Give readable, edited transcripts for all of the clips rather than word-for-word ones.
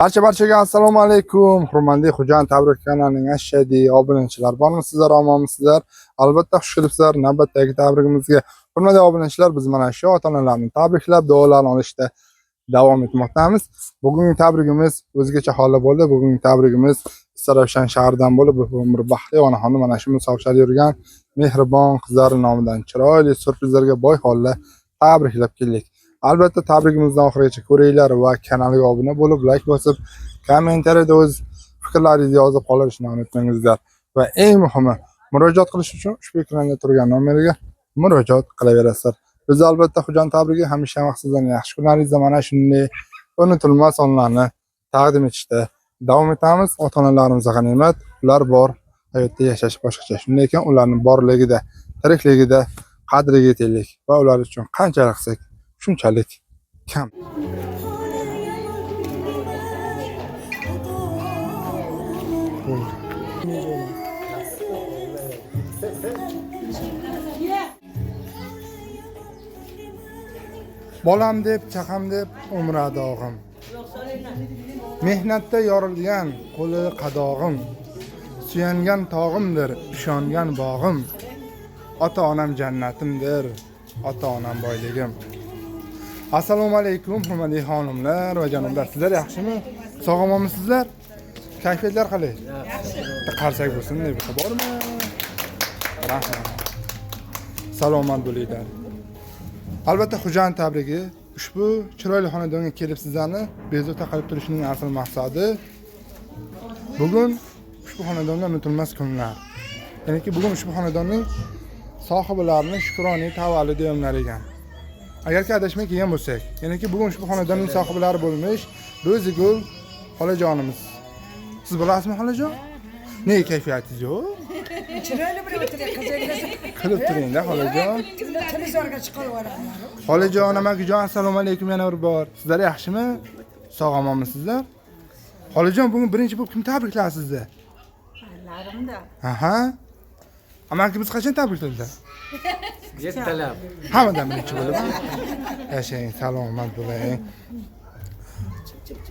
Barchaga assalomu alaykum. Hurmatli Xo'jayin Tabrik kanalining ashaddiy obunachilar bormisizlar, omonmisizlar? Albatta xush kelibsizlar navbatdagi tabrigimizga. Hurmatli obunachilar, biz mana shu ota-onalarni tabriklab, duolarni olishda davom etmoqdamiz. Bugungi tabrigimiz o'zgacha holda bo'ldi. Bugungi tabrigimiz Saroshan shahridan bo'lib, bir baxtli onaxonni mana shu musobaqada yurgan mehribon qizlar nomidan chiroyli surprizlarga boy holda tabriklab keldik. Albatta tabrigimizni oxirigacha ko'ringlar va kanalga obuna bo'lib, like bosib, kommentariyada o'z fikrlaringizni yozib qoldirishni unutmanglar. Va eng muhimi, murojaat qilish uchun ushbu ekranda turgan nomerga murojaat qilaverasizlar. Biz albatta Xo'jayin Tabrigi hamisha maqsaddan yaxshi kunlaringizda mana shunday unutilmas onlarni taqdim etishda davom etamiz. Ota-onalarimizga qaniymat, ular bor, hayotda yashash boshqacha. Shunday ekan, ularning borligida, tirikligida qadriga yetaylik va ular uchun qanchalik qilsak shunchalik kam. Bolam deb, chaqam deb umrada og'im. Mehnatda yorilgan qo'li qadog'im. Suyangan tog'imdir, ishongan bog'im. Ota-onam jannatimdir, ota-onam boyligim. Assalomu alaykum hurmatli xonimlar va janoblar. Sizlar yaxshimi? Sog'omisizlar? Kayfiyatlar qalay? Yaxshi. Qarsak bo'lsin deb bormi? Rahmat. Salomat bo'linglar. Albatta Xo'jayin Tabrigi ushbu chiroyli xonadonga kelib sizlarni bezovta qilib turishining asl maqsadi bugun ushbu xonadonda unutilmas kunlar. Ya'niki bugun ushbu xonadonning sohiblarining shukroniy tavallud yomlari ekan. Agarki adashmay kelgan bo'lsak, ya'niki bugun ushbu xonadonning sohiblari bo'lmish Ro'zigul xolajonimiz. Siz bilasizmi xolajon? Ne kayfiyatingiz yo'q? Chiroyli bir o'tirib Qilib turing-da xolajon. Televizorga chiqarib yuboraman. Xolajon, amakijon, assalomu alaykum yana bir bor. Sizlar yaxshimi? Sog'-omonmisizlar? Xolajon, bugun birinchi bo'lib kim tabriklar sizni? Allarimda. Aha. Amakimiz qachon tabrikladilar? Yettalab. Hammadan birinchi bo'lib. Yashang, salomat bo'ling.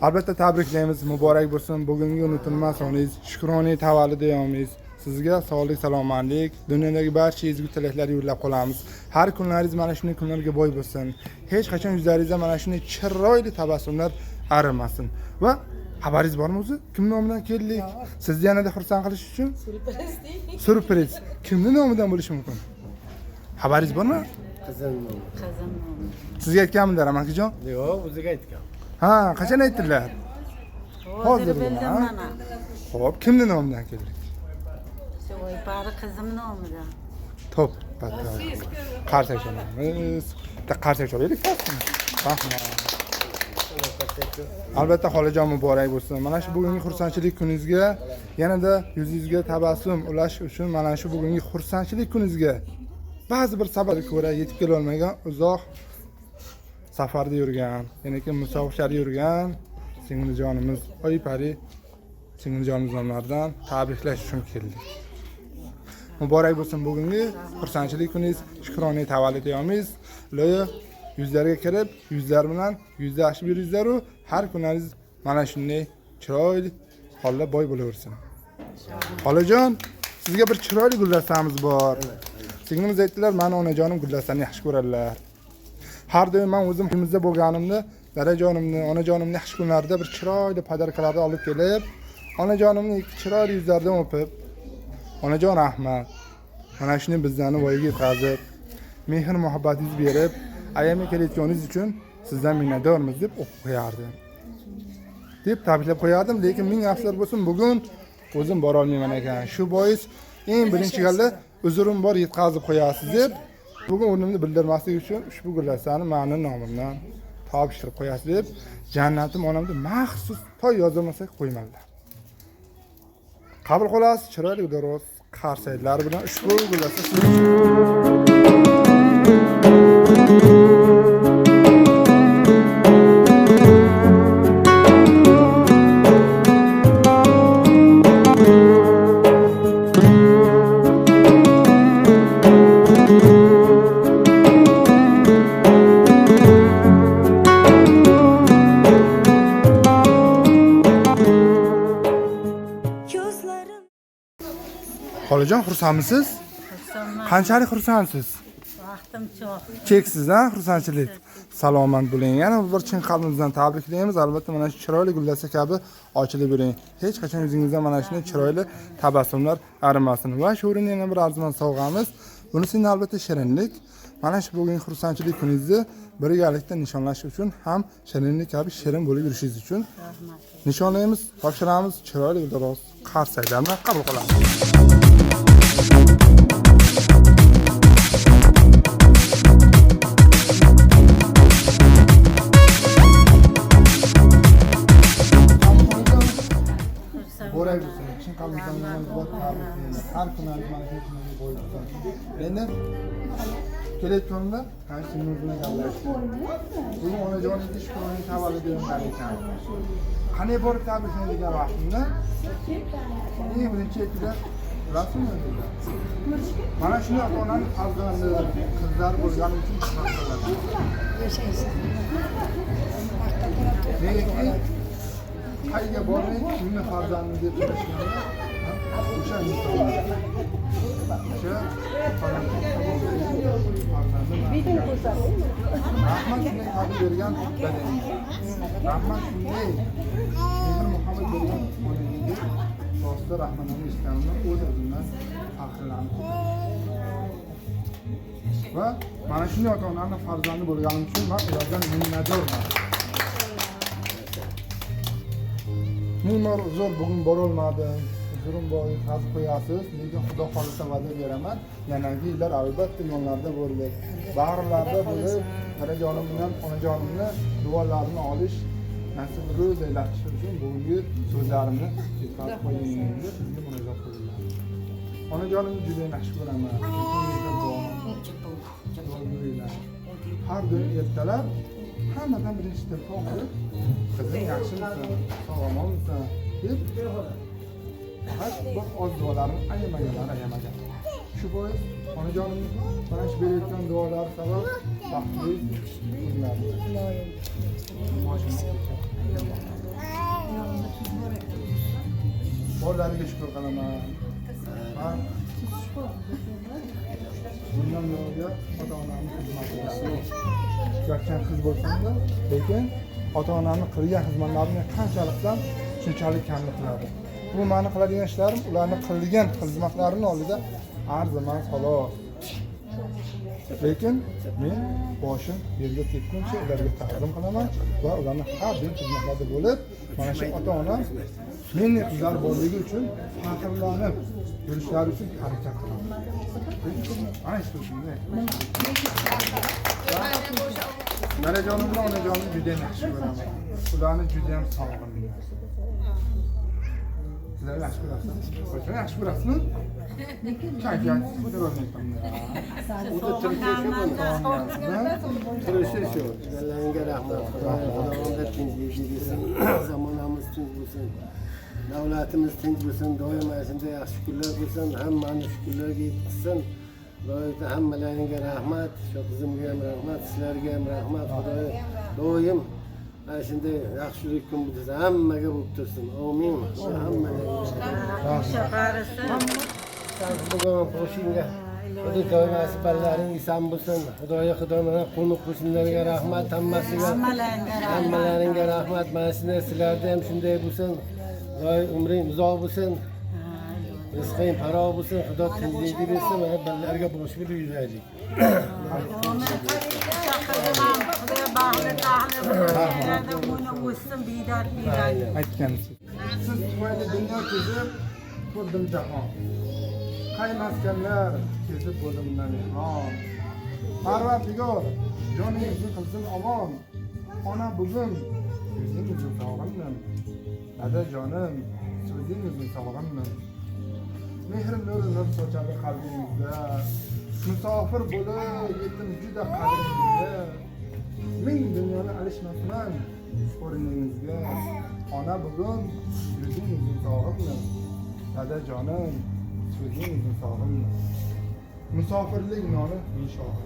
Albatta tabriklaymiz, muborak bo'lsin. Bugungi unutilmas oningiz, shukroniy tavallud yomingiz. Sizga sog'lik, salomatlik, dunyodagi barcha ezgu tilaklarni yo'llab qolamiz. Har kunlaringiz mana shunday kunlarga boy bo'lsin. Hech qachon yuzlaringizda mana shunday chiroyli tabassumlar arimasin. Va xabaringiz bormi o'zi? Kim nomidan keldik? Sizni yanada xursand qilish uchun? Surpriz. Kimning nomidan bo'lishi mumkin? Xabaringiz bormi? Qizim. Sizga aytganmilar, amakijon? Yo'q, o'ziga aytgan. Ha, qachon aytdilar? Hozir bildim mana. Xo'p, kimning nomidan keldik? Voy, bari qizim nomidan. Top, qarsak chalamiz. Qarsak chalaylik. Rahmat. Albatta xolajon muborak bo'lsin. Mana shu bugungi xursandchilik kuningizga yanada yuzingizga tabassum ulash uchun mana shu bugungi xursandchilik kuningizga ba'zi bir sababga ko'ra yetib kela olmagan uzoq safarda yurgan, ya'niki musobaqada yurgan singiljonimiz Oypari singiljonimiz nomlaridan tabriklash uchun keldik. Muborak bo'lsin bugungi xursandchilik kuningiz, shukroniy tavallud yomingiz. Iloyo yuzlarga kirib, yuzlar bilan yuzlashib yuringizlar-u, har kunlaringiz mana shunday chiroyli holda boy bo'laversin. Xolajon, sizga bir chiroyli guldastanamiz bor. Singlimiz aytdilar, meni onajonim guldastanni yaxshi ko'radilar. Har doim men o'zim uyimizda bo'lganimda, dadajonimni, onajonimni yaxshi kunlarida bir chiroyli podarkalarni olib kelib, onajonimni chiroyli yuzlaridan o'pib, onajon rahmat. Mana shuni bizlarni voyaga yetkazib, mehr muhabbatingiz berib, ayamga kelayotganingiz uchun sizdan minnatdormiz deb o'qib qo'yardim. Deb tabriklab qo'yardim, lekin ming afsus bo'lsin, bugun o'zim bora olmayman ekan. Shu bois eng birinchi galda uzrim bor yetkazib qo'yasiz deb bugun o'rnimni bildirmaslik uchun ushbu gullarni meni nomimdan topshirib qo'yasiz deb jannatim onamda maxsus toy yozilmasak qo'ymadilar. Qabul qilasiz, chiroyli do'roz qarsaylar bilan ushbu gullar Xolajon, xursandmisiz? Xursandman. Qanchalik xursandsiz? Vaqtim cho'q. Cheksiz, ha, xursandchilik. Salomat bo'ling. Yana bir chin qalbimizdan tabriklaymiz. Albatta mana shu chiroyli gullasa kabi ochilib yuring. Hech qachon yuzingizda mana shunday chiroyli tabassumlar arimasin. Va shu o'rinda yana bir arzon sovg'amiz. Bunisi albatta shirinlik. Mana shu bugungi xursandchilik kuningizni birgalikda nishonlash uchun ham shirinlik kabi shirin bo'lib yurishingiz uchun Rahmat. nishonlaymiz, topshiramiz. Chiroyli iltimos qarsaylarni qabul qilamiz. Bo'ray bo'lsin. Chin qalbimdan tabriklaymiz. Har kuni mana shu kunga qo'yibsan. Endi kelayotganda qaysi nur bilan gaplashdik. Bugun onajoningiz shu kunning tavalludidan ekan. Qanday borib tabriklaydigan vaqtimda eng birinchi aytdilar, bilasizmi dedilar. Mana shunday ota-onaning farzandi, qizlar bo'lgani uchun maqsadlar. Negaki qayga bormang, kimni farzandi deb so'rashganda, o'sha insonlar. O'sha rahmat shunday qabul bergan badaningiz. Rahmat shunday mehr muhabbat bergan onangiz. Rosti rahmatini eshitganimda o'z-o'zimdan faxrlanib. Va mana shunday ota-onaning farzandi bo'lganim uchun men ulardan minnatdorman. Mumor uzr bugun borolmadim. Uzurim boy qazib qo'yasiz, lekin Xudo xolisa va'da beraman. Yanagi yillar albatta yonlarda bo'lib, bag'rlarda bo'lib, onajonim bilan onajonimni duolarini olish nasib ro'zaylash uchun bugungi so'zlarimni yetkazib qo'ying deb sizga murojaat qildim. Onajonimni juda yaxshi ko'raman. Har kuni ertalab hammadan birinchi telefon qilib, qizing yaxshimisan, sog'omonmisan deb faqat bir oz duolarni ayamagan. Shu bois onajonimni mana shu berayotgan duolar sabab baxtli kunlar. Bolalariga shukr qilaman. Bundan nariga ota-onamni xizmati garchi qiz bo'lsa-da, lekin ota-onamni qilgan xizmatlarini qanchalikdan shunchalik kamlik qiladi. Bu meni qiladigan ishlarim ularni qilgan xizmatlarini oldida arzimas xolos. Lekin men boshim yerga tekkuncha ularga ta'zim qilaman va ularni har doim xizmatlarda bo'lib, mana shu ota-onam mening qizlar borligi uchun faxrlanib yurishlari uchun harakat qilaman. Ana shu shunday. Marajonimni onajonimni juda yaxshi ko'raman. Ularni juda ham sog'indim. Sizlar yaxshi ko'rasizmi? Qo'shni yaxshi ko'rasizmi? Kayfiyat ko'rolmayapman. O'zi turishi shu. Sizlarga rahmat. Xudoga tinchlik bersin. Zamonamiz tinch bo'lsin. Davlatimiz tinch bo'lsin. Doim mana shunday yaxshi kunlar bo'lsin. Hammani shu kunlarga yetkazsin. Xudoga hammalaringga rahmat. Shu qizimga ham rahmat, sizlarga ham rahmat. Xudoy doim mana shunday yaxshilik kun bo'lsa hammaga bo'lib tursin. Amin. Hammaga. O'sha qarisi. Bugun qo'shinga Xudo doim asballaring isom bo'lsin. Xudo mana qo'ni-qo'shnilarga rahmat, hammalaringga rahmat. Mana shunday sizlarda ham shunday bo'lsin. Xudo umring uzoq bo'lsin. Rizqing faroq bo'lsin. Xudo tinchlik bersin. Mana ballarga bosh berib yuraylik. Aytgansiz. Siz tufayli dunyo kezib, ko'rdim jahon. Qay maskanlar kezib bo'limdan mehmon. Parvardigor, joningizni qilsin omon. Ona bugun yuzingizni sog'indim. Dadajonim, so'zingizni sog'indim. Mehr nur sochadi qalbingizda. Musofir bo'lib yetim juda qadringizda. Ming dunyoni alishmasman o'rningizga. Ona bugun yuzingizni sog'indim. Dadajonim, so'zingizni sog'indim. Musofirlik noni inshoot.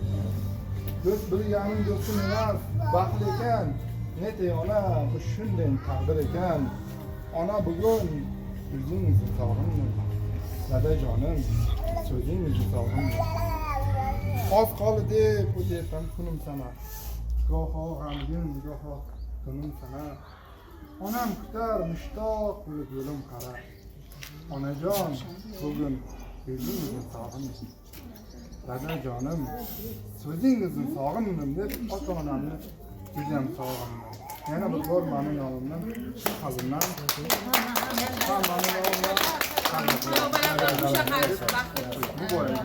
Do'st bilganim do'stim emas, baxtli ekan. Netay ona, bu shunday taqdir ekan. Ona bugun yuzingizni sog'indim. Dadajonim, so'zingizni sog'indim. Oz qoldi deb o'tyapman kunim sana. Goho g'amgin, goho kunim sana. Onam kutar mushtoq bo'lib yo'lim qara. Onajon, bugun o'zingizni sog'indim. Dadajonim, so'zingizni sog'indim deb ota-onamni judayam sog'indim. Yana bir bor meni nomimdan, hazilman. Hammani nomimdan. Bu boyagi